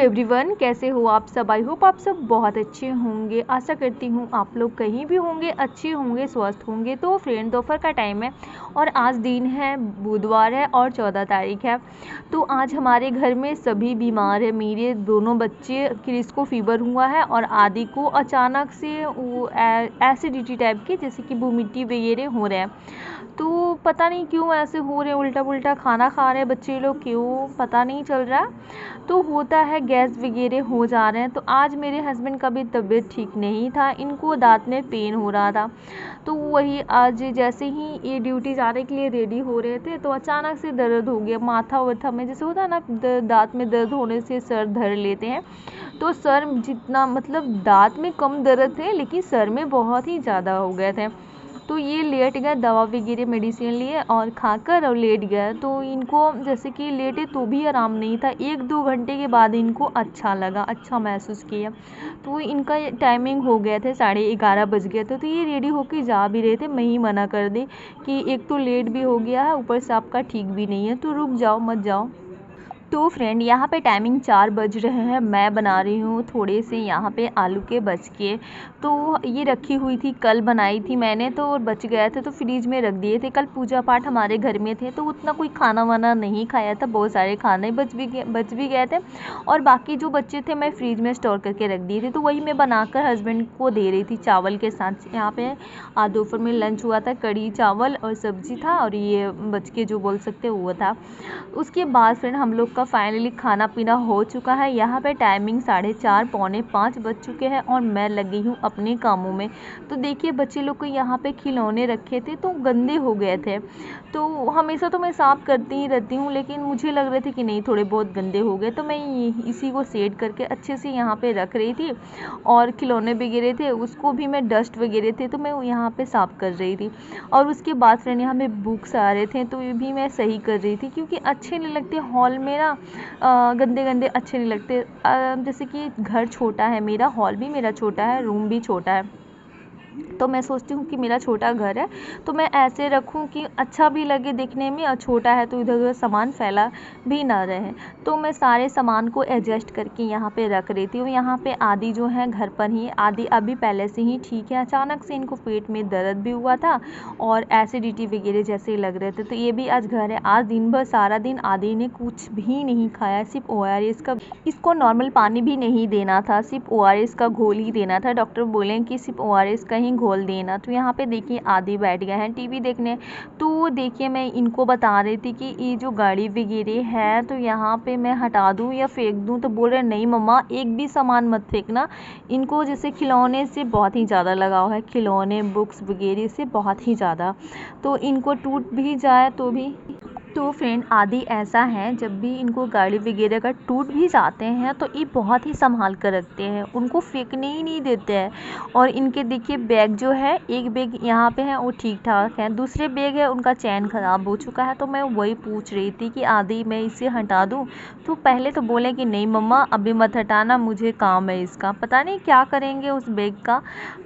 Everyone, कैसे हो आप सब। आई होप आप सब बहुत अच्छे होंगे। आशा करती हूँ आप लोग कहीं भी होंगे अच्छे होंगे, स्वस्थ होंगे। तो फ्रेंड, दोपहर का टाइम है और आज दिन है, बुधवार है और 14 तारीख है। तो आज हमारे घर में सभी बीमार है। मेरे दोनों बच्चे, क्रिस को फीवर हुआ है और आदि को अचानक से वो एसिडिटी टाइप के, जैसे कि वोमिटिंग वगैरह हो रहे हैं। तो पता नहीं क्यों ऐसे हो रहे, उल्टा पुल्टा खाना खा रहे हैं बच्चे लोग, क्यों पता नहीं चल रहा। तो होता है गैस वगैरह हो जा रहे हैं। तो आज मेरे हस्बैंड का भी तबीयत ठीक नहीं था, इनको दांत में पेन हो रहा था। तो वही आज जैसे ही ये ड्यूटी जाने के लिए रेडी हो रहे थे तो अचानक से दर्द हो गया माथा वाथा में। जैसे होता है ना, दांत में दर्द होने से सर धर लेते हैं। तो सर जितना, मतलब दांत में कम दर्द थे लेकिन सर में बहुत ही ज़्यादा हो गए थे। तो ये लेट गए, दवा वगैरह मेडिसिन लिए और खाकर और लेट गए। तो इनको जैसे कि लेटे तो भी आराम नहीं था, 1-2 घंटे के बाद इनको अच्छा लगा, अच्छा महसूस किया। तो इनका टाइमिंग हो गया थे, 11:30 बज गए थे। तो ये रेडी होके जा भी रहे थे, मैं ही मना कर दी कि एक तो लेट भी हो गया है, ऊपर से आपका ठीक भी नहीं है, तो रुक जाओ, मत जाओ। तो फ्रेंड, यहाँ पे टाइमिंग 4 बज रहे हैं, मैं बना रही हूँ थोड़े से यहाँ पे आलू के बचके। तो ये रखी हुई थी, कल बनाई थी मैंने, तो बच गए थे तो फ्रीज में रख दिए थे। कल पूजा पाठ हमारे घर में थे तो उतना कोई खाना वाना नहीं खाया था, बहुत सारे खाने बच भी गए थे और बाकी जो बच्चे थे मैं फ्रीज में स्टोर करके रख दिए थे। तो वही मैं बनाकर हस्बैंड को दे रही थी चावल के साथ। यहाँ पे आज दोपहर में लंच हुआ था, कढ़ी चावल और सब्जी था और ये बचके जो बोल सकते वो था। उसके बाद फ्रेंड हम लोग का फाइनली खाना पीना हो चुका है। यहाँ पे टाइमिंग 4:30 पौने 5 बज चुके हैं और मैं लगी हूँ अपने कामों में। तो देखिए बच्चे लोग को यहाँ पे खिलौने रखे थे तो गंदे हो गए थे। तो हमेशा तो मैं साफ़ करती ही रहती हूँ, लेकिन मुझे लग रहे थे कि नहीं, थोड़े बहुत गंदे हो गए। तो मैं इसी को सेट करके अच्छे से यहाँ पे रख रही थी और खिलौने वगैरह थे उसको भी मैं, डस्ट वगैरह थे तो मैं यहाँ पे साफ़ कर रही थी। और उसके बाद फ्रेंड यहाँ पे बुक्स आ रहे थे तो ये भी मैं सही कर रही थी, क्योंकि अच्छे नहीं लगते हॉल में ना, गंदे गंदे अच्छे नहीं लगते। जैसे कि घर छोटा है मेरा, हॉल भी मेरा छोटा है, रूम भी छोटा है। तो मैं सोचती हूँ कि मेरा छोटा घर है तो मैं ऐसे रखूँ कि अच्छा भी लगे देखने में, और छोटा है तो इधर उधर सामान फैला भी ना रहे। तो मैं सारे सामान को एडजस्ट करके यहाँ पे रख रही थी। यहाँ पे आदि जो है घर पर ही, आदि अभी पहले से ही ठीक है, अचानक से इनको पेट में दर्द भी हुआ था और एसिडिटी वगैरह जैसे ही लग रहे थे। तो ये भी आज घर है। आज दिन भर सारा दिन आदि ने कुछ भी नहीं खाया, सिर्फ ORS का, इसको नॉर्मल पानी भी नहीं देना था, सिर्फ ORS का घोल ही देना था। डॉक्टर बोले कि सिर्फ ORS का ही घोल देना। तो यहाँ पे देखिए आदि बैठ गए हैं टीवी देखने। तो देखिए मैं इनको बता रही थी कि ये जो गाड़ी वगैरह है तो यहाँ पे मैं हटा दूँ या फेंक दूँ। तो बोल रहे नहीं मम्मा, एक भी सामान मत फेंकना। इनको जैसे खिलौने से बहुत ही ज़्यादा लगाव है, खिलौने बुक्स वगैरह से बहुत ही ज़्यादा। तो इनको टूट भी जाए तो भी। तो फ्रेंड आदि ऐसा है, जब भी इनको गाड़ी वगैरह का टूट भी जाते हैं तो ये बहुत ही संभाल कर रखते हैं, उनको फेंकने ही नहीं देते हैं। और इनके देखिए बैग जो है, एक बैग यहाँ पे है वो ठीक ठाक है, दूसरे बैग है उनका चैन ख़राब हो चुका है। तो मैं वही पूछ रही थी कि आदि मैं इसे हटा दूँ। तो पहले तो बोले कि नहीं मम्मा अभी मत हटाना, मुझे काम है इसका, पता नहीं क्या करेंगे उस बैग का।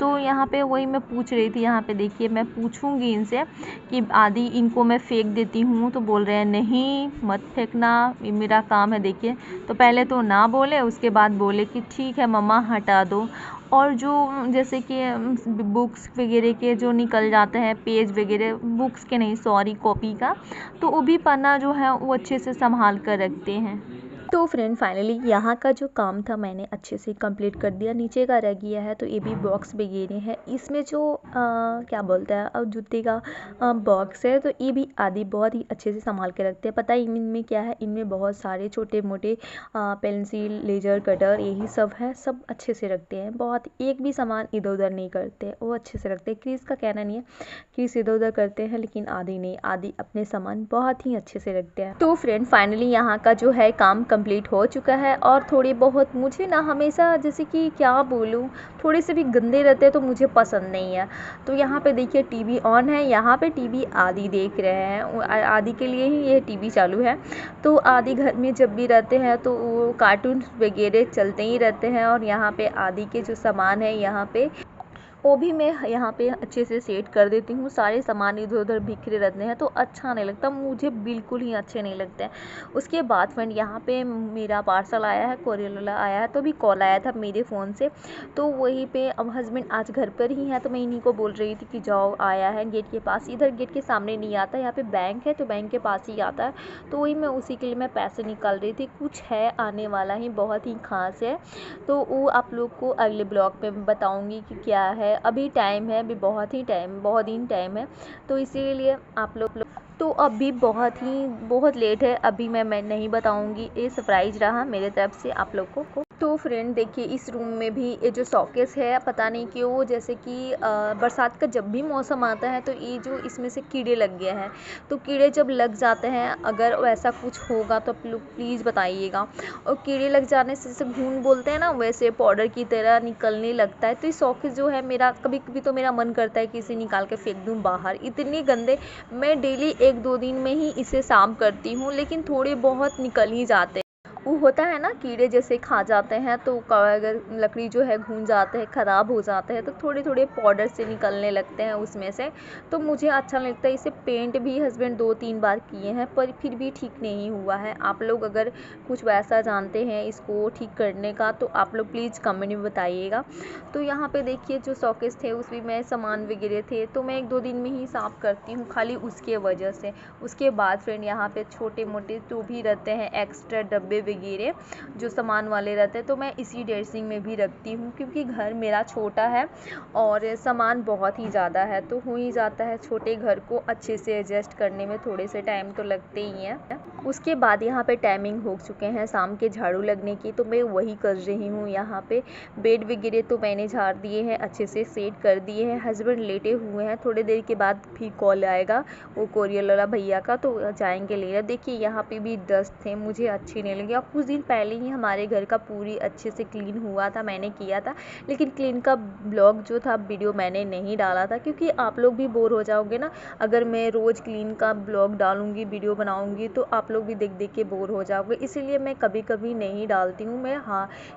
तो यहाँ पे वही मैं पूछ रही थी। यहाँ पे देखिए मैं पूछूंगी इनसे कि आदि इनको मैं फेंक देती हूँ, तो बोल रहे हैं नहीं मत फेंकना, ये मेरा काम है। देखिए तो पहले तो ना बोले, उसके बाद बोले कि ठीक है मम्मा हटा दो। और जो जैसे कि बुक्स वगैरह के जो निकल जाते हैं पेज वगैरह, बुक्स के नहीं सॉरी कॉपी का, तो वो भी पन्ना जो है वो अच्छे से संभाल कर रखते हैं। तो फ्रेंड फाइनली यहाँ का जो काम था मैंने अच्छे से कंप्लीट कर दिया। नीचे का रह गया है तो ये भी बॉक्स वगैरह है। इसमें जो क्या बोलता है, अब जूते का बॉक्स है तो ये भी आदि बहुत ही अच्छे से संभाल के रखते हैं। पता है इनमें क्या है, इनमें बहुत सारे छोटे मोटे पेंसिल, लेजर कटर, यही सब है, सब अच्छे से रखते हैं। बहुत एक भी सामान इधर उधर नहीं करते, वो अच्छे से रखते हैं। क्रिस का कहना नहीं है, क्रिस इधर उधर करते हैं, लेकिन आदि नहीं, आदि अपने सामान बहुत ही अच्छे से रखते हैं। तो फ्रेंड फाइनली यहाँ का जो है काम कंप्लीट हो चुका है। और थोड़ी बहुत मुझे ना हमेशा जैसे कि क्या बोलूँ, थोड़े से भी गंदे रहते तो मुझे पसंद नहीं है। तो यहाँ पे देखिए टीवी ऑन है, यहाँ पे टीवी आदि देख रहे हैं, आदि के लिए ही ये टीवी चालू है। तो आदि घर में जब भी रहते हैं तो वो कार्टून वगैरह चलते ही रहते हैं। और यहाँ पे आदि के जो सामान है यहाँ पे वो भी मैं यहाँ पे अच्छे से सेट कर देती हूँ। सारे सामान इधर उधर बिखरे रहते हैं तो अच्छा नहीं लगता, मुझे बिल्कुल ही अच्छे नहीं लगते हैं। उसके बाद फ्रेंड यहाँ पे मेरा पार्सल आया है, कोरियर वाला आया है, तो अभी कॉल आया था मेरे फ़ोन से, तो वहीं पे अब हस्बैंड आज घर पर ही है, तो मैं इन्हीं को बोल रही थी कि जाओ आया है गेट के पास। इधर गेट के सामने नहीं आता, यहाँ पे बैंक है तो बैंक के पास ही आता है, तो वही मैं उसी के लिए मैं पैसे निकाल रही थी। कुछ है आने वाला ही, बहुत ही ख़ास है, तो वो आप लोग को अगले ब्लॉग में बताऊँगी कि क्या है। अभी टाइम है, अभी बहुत दिन टाइम है, तो इसीलिए आप लोग तो अभी बहुत लेट है, अभी मैं नहीं बताऊंगी। ये सरप्राइज़ रहा मेरे तरफ से आप लोग को। तो फ्रेंड देखिए, इस रूम में भी ये जो शोकेस है, पता नहीं क्यों, जैसे कि बरसात का जब भी मौसम आता है तो ये जो इसमें से कीड़े लग गए हैं, तो कीड़े जब लग जाते हैं, अगर वैसा कुछ होगा तो आप लोग प्लीज़ बताइएगा। और कीड़े लग जाने से जैसे घून बोलते हैं ना, वैसे पाउडर की तरह निकलने लगता है। तो ये शोकेस जो है मेरा, कभी कभी तो मेरा मन करता है कि इसे निकाल के फेंक दूँ बाहर, इतनी गंदे। मैं डेली 1-2 दिन में ही इसे साफ करती हूँ, लेकिन थोड़े बहुत निकल ही जाते हैं। वो होता है ना, कीड़े जैसे खा जाते हैं, तो अगर लकड़ी जो है घुन जाते हैं, ख़राब हो जाते हैं, तो थोड़े थोड़े पाउडर से निकलने लगते हैं उसमें से, तो मुझे अच्छा नहीं लगता। इसे पेंट भी हस्बैंड 2-3 बार किए हैं, पर फिर भी ठीक नहीं हुआ है। आप लोग अगर कुछ वैसा जानते हैं इसको ठीक करने का, तो आप लोग प्लीज़ कमेंट में बताइएगा। तो यहाँ पे देखिए, जो शोकेस थे उसमें मैं सामान वगैरह थे, तो मैं 1-2 दिन में ही साफ़ करती हूँ, खाली उसके वजह से। उसके बाद फ्रेंड यहाँ पे छोटे मोटे जो भी रहते हैं एक्स्ट्रा डब्बे वगैरह जो सामान वाले रहते हैं, तो मैं इसी ड्रेसिंग में भी रखती हूँ, क्योंकि घर मेरा छोटा है और सामान बहुत ही ज़्यादा है, तो हो ही जाता है। छोटे घर को अच्छे से एडजस्ट करने में थोड़े से टाइम तो लगते ही हैं। उसके बाद यहाँ पे टाइमिंग हो चुके हैं शाम के झाड़ू लगने की, तो मैं वही कर रही हूँ। यहाँ पे बेड वगैरह तो मैंने झाड़ दिए हैं, अच्छे से सेट कर दिए हैं। हस्बैंड लेटे हुए हैं, थोड़ी देर के बाद भी कॉल आएगा वो कोरियर वाला भैया का, तो जाएंगे लेने। देखिए यहाँ पे भी डस्ट थे, मुझे अच्छी नहीं लगी। और कुछ दिन पहले ही हमारे घर का पूरी अच्छे से क्लीन हुआ था, मैंने किया था, लेकिन क्लीन का ब्लॉग जो था वीडियो मैंने नहीं डाला था, क्योंकि आप लोग भी बोर हो जाओगे ना। अगर मैं रोज़ क्लीन का ब्लॉग डालूंगी, वीडियो बनाऊंगी, तो आप लोग भी देख देख के बोर हो जाओगे, इसीलिए मैं कभी कभी नहीं डालती हूँ। मैं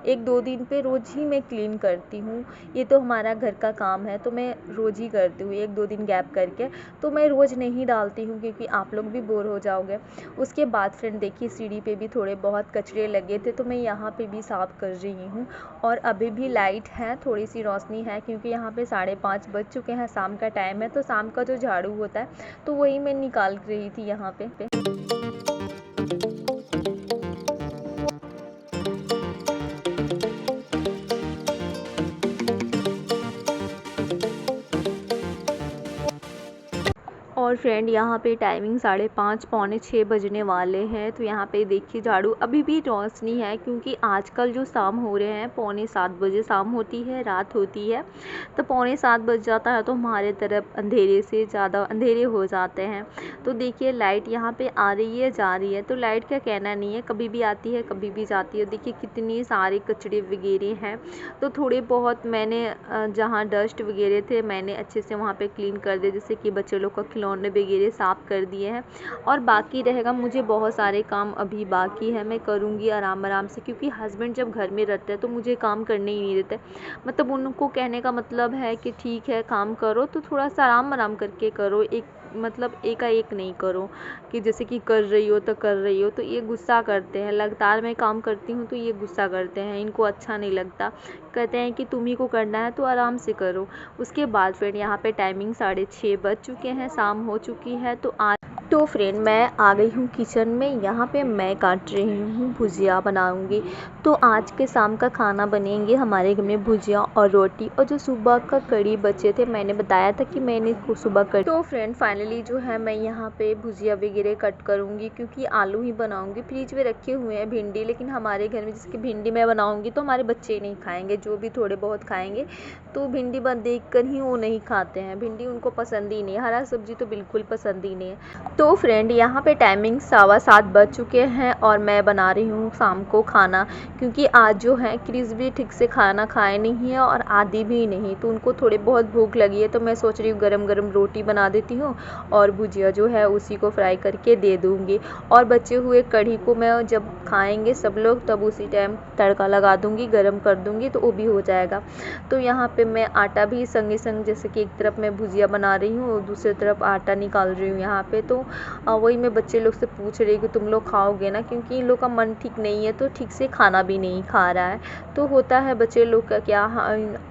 1-2 दिन पे रोज़ ही मैं क्लीन करती हूँ, ये तो हमारा घर का काम है, तो मैं रोज़ ही करती हूँ, 1-2 दिन गैप करके। तो मैं रोज़ नहीं डालती हूँ, क्योंकि आप लोग भी बोर हो जाओगे। उसके बाद फ्रेंड देखिए, सीढ़ी पे भी थोड़े बहुत कचरे लगे थे, तो मैं यहाँ पे भी साफ़ कर रही हूँ। और अभी भी लाइट है, थोड़ी सी रोशनी है, क्योंकि यहाँ पे 5:30 बज चुके हैं, शाम का टाइम है, तो शाम का जो झाड़ू होता है तो वही मैं निकाल रही थी यहाँ पे। और फ्रेंड यहाँ पे टाइमिंग 5:30 पौने 6 बजने वाले हैं, तो यहाँ पे देखिए झाड़ू अभी भी रोशनी है, क्योंकि आजकल जो शाम हो रहे हैं, पौने 7 बजे शाम होती है, रात होती है, तो पौने 7 बज जाता है, तो हमारे तरफ अंधेरे से ज़्यादा अंधेरे हो जाते हैं। तो देखिए लाइट यहाँ पे आ रही है, जा रही है, तो लाइट का कहना नहीं है, कभी भी आती है कभी भी जाती है। देखिए कितने सारे कचरे वगैरह हैं, तो थोड़े बहुत मैंने जहाँ डस्ट वगैरह थे मैंने अच्छे से वहाँ पे क्लीन कर दिए, जैसे कि बच्चे लोग का खिलौने वगैरह साफ़ कर दिए हैं। और बाकी रहेगा, मुझे बहुत सारे काम अभी बाकी है, मैं करूँगी आराम आराम से, क्योंकि हस्बैंड जब घर में रहते हैं तो मुझे काम करने ही नहीं देते। मतलब उनको कहने का मतलब है कि ठीक है काम करो, तो थोड़ा सा आराम आराम करके करो, मतलब एकाएक नहीं करो, कि जैसे कि कर रही हो तो कर रही हो, तो ये गुस्सा करते हैं। लगातार मैं काम करती हूँ तो ये गुस्सा करते हैं, इनको अच्छा नहीं लगता, कहते हैं कि तुम ही को करना है तो आराम से करो। उसके बाद फिर यहाँ पे टाइमिंग 6:30 बज चुके हैं, शाम हो चुकी है। तो फ्रेंड मैं आ गई हूँ किचन में, यहाँ पे मैं काट रही हूँ भुजिया बनाऊँगी। तो आज के शाम का खाना बनेंगे हमारे घर में भुजिया और रोटी, और जो सुबह का कड़ी बचे थे, मैंने बताया था कि मैंने सुबह कड़ी। तो फ्रेंड फाइनली जो है मैं यहाँ पे भुजिया वगैरह कट करूँगी, क्योंकि आलू ही बनाऊँगी। फ्रिज में रखे हुए हैं भिंडी, लेकिन हमारे घर में जैसे कि भिंडी मैं बनाऊँगी तो हमारे बच्चे नहीं खाएँगे, जो भी थोड़े बहुत खाएँगे, तो भिंडी देख कर ही वो नहीं खाते हैं, भिंडी उनको पसंद ही नहीं है, हरा सब्जी तो बिल्कुल पसंद ही नहीं है। तो फ्रेंड यहाँ पे टाइमिंग 7:15 बज चुके हैं और मैं बना रही हूँ शाम को खाना, क्योंकि आज जो है क्रिस भी ठीक से खाना खाए नहीं है और आदि भी नहीं, तो उनको थोड़ी बहुत भूख लगी है। तो मैं सोच रही हूँ गरम गरम रोटी बना देती हूँ और भुजिया जो है उसी को फ्राई करके दे दूँगी, और बचे हुए कढ़ी को मैं जब खाएँगे सब लोग तब उसी टाइम तड़का लगा दूँगी, गरम कर दूँगी, तो वो भी हो जाएगा। तो यहाँ पे मैं आटा भी संगे संग, जैसे कि एक तरफ मैं भुजिया बना रही हूँ और दूसरी तरफ आटा निकाल रही हूँ यहाँ पे। तो वही मैं बच्चे लोग से पूछ रही कि तुम लोग खाओगे ना, क्योंकि इन लोग का मन ठीक नहीं है तो ठीक से खाना भी नहीं खा रहा है। तो होता है बच्चे लोग का क्या,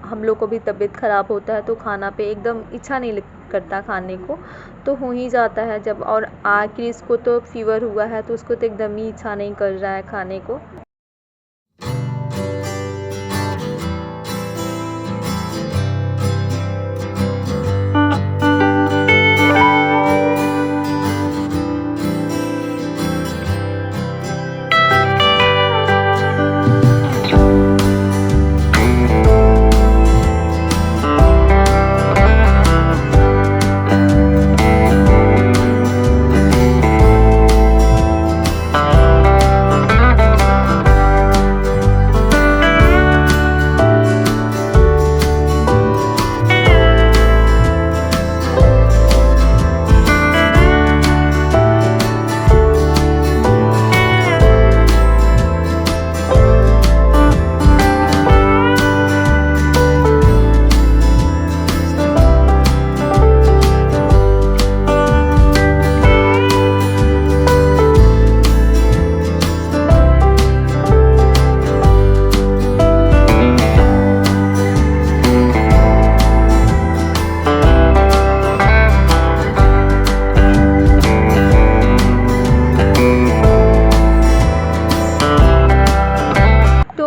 हम लोग को भी तबीयत ख़राब होता है तो खाना पे एकदम इच्छा नहीं करता खाने को, तो हो ही जाता है जब। और क्रिस को तो फीवर हुआ है तो उसको तो एकदम ही इच्छा नहीं कर रहा है खाने को।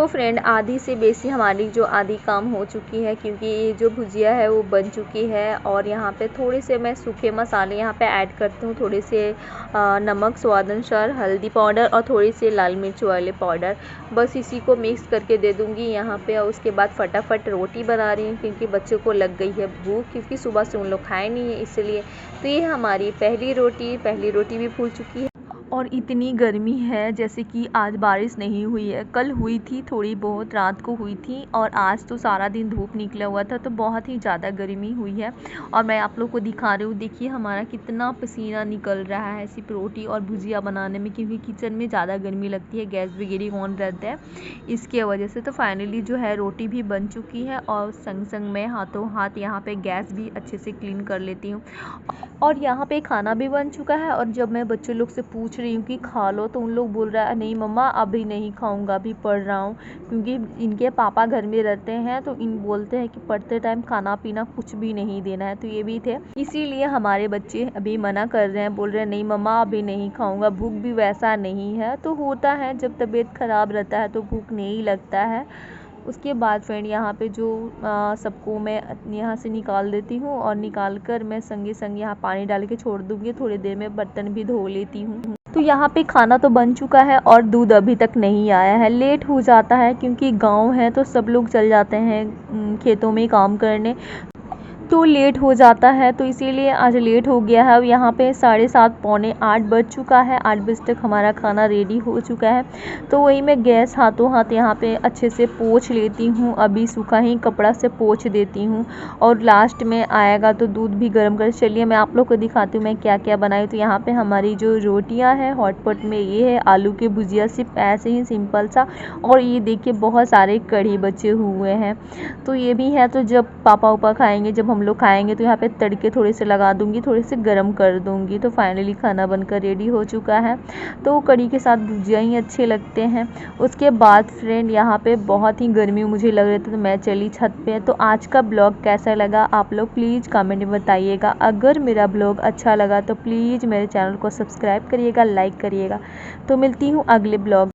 फ्रेंड आधी से बेसी हमारी जो आधी काम हो चुकी है, क्योंकि ये जो भुजिया है वो बन चुकी है। और यहाँ पे थोड़े से मैं सूखे मसाले यहाँ पे ऐड करती हूँ, थोड़े से नमक स्वाद अनुसार, हल्दी पाउडर और थोड़ी से लाल मिर्च वाले पाउडर, बस इसी को मिक्स करके दे दूँगी यहाँ पे। और उसके बाद फटाफट रोटी बना रही हूँ, क्योंकि बच्चों को लग गई है भूख, क्योंकि सुबह से उन लोग खाए नहीं है इसलिए। तो ये हमारी पहली रोटी भी फूल चुकी है। और इतनी गर्मी है, जैसे कि आज बारिश नहीं हुई है, कल हुई थी थोड़ी बहुत, रात को हुई थी, और आज तो सारा दिन धूप निकला हुआ था, तो बहुत ही ज़्यादा गर्मी हुई है। और मैं आप लोग को दिखा रही हूँ, देखिए हमारा कितना पसीना निकल रहा है सिर्फ रोटी और भुजिया बनाने में, क्योंकि किचन में ज़्यादा गर्मी लगती है, गैस वगैरह ऑन रहता है इसके वजह से। तो फाइनली जो है रोटी भी बन चुकी है, और संग संग मैं हाथों हाथ यहाँ पे गैस भी अच्छे से क्लीन कर लेती हूँ। और यहाँ पे खाना भी बन चुका है। और जब मैं बच्चों लोग से पूछ रही हूँ कि खा लो, तो उन लोग बोल रहा है नहीं मम्मा अभी नहीं खाऊंगा, अभी पढ़ रहा हूँ, क्योंकि इनके पापा घर में रहते हैं, तो इन बोलते हैं कि पढ़ते टाइम खाना पीना कुछ भी नहीं देना है, तो ये भी थे, इसीलिए हमारे बच्चे अभी मना कर रहे हैं, बोल रहे हैं नहीं मम्मा अभी नहीं खाऊंगा, भूख भी वैसा नहीं है। तो होता है जब तबीयत ख़राब रहता है तो भूख नहीं लगता है। उसके बाद फ्रेंड यहाँ पे जो सबको मैं यहाँ से निकाल देती हूँ, और निकाल कर मैं संगे संग यहाँ पानी डाल के छोड़ दूँगी, थोड़ी देर में बर्तन भी धो लेती हूँ। तो यहाँ पे खाना तो बन चुका है और दूध अभी तक नहीं आया है, लेट हो जाता है क्योंकि गांव है तो सब लोग चल जाते हैं खेतों में काम करने, तो लेट हो जाता है, तो इसीलिए आज लेट हो गया है। अब यहाँ पे 7:30 पौने 8 बज चुका है, 8 बजे तक हमारा खाना रेडी हो चुका है। तो वही मैं गैस हाथों हाथ यहाँ पे अच्छे से पोंछ लेती हूँ, अभी सूखा ही कपड़ा से पोंछ देती हूँ, और लास्ट में आएगा तो दूध भी गर्म कर। चलिए मैं आप लोग को दिखाती हूँ मैं क्या क्या बनाई। तो यहाँ पे हमारी जो रोटियाँ हैं हॉटपॉट में, ये है आलू की भुजिया, सिर्फ ऐसे ही सिंपल सा, और ये देखिए बहुत सारे कढ़ी बचे हुए हैं, तो ये भी है। तो जब पापा उपा खाएंगे, जब हम लोग खाएंगे, तो यहाँ पे तड़के थोड़े से लगा दूंगी, थोड़े से गरम कर दूंगी। तो फाइनली खाना बनकर रेडी हो चुका है। तो कढ़ी के साथ भुजिया ही अच्छे लगते हैं। उसके बाद फ्रेंड यहाँ पे बहुत ही गर्मी मुझे लग रही थी, तो मैं चली छत पे। तो आज का ब्लॉग कैसा लगा आप लोग प्लीज़ कमेंट में बताइएगा। अगर मेरा ब्लॉग अच्छा लगा तो प्लीज़ मेरे चैनल को सब्सक्राइब करिएगा, लाइक करिएगा। तो मिलती हूँ अगले ब्लॉग।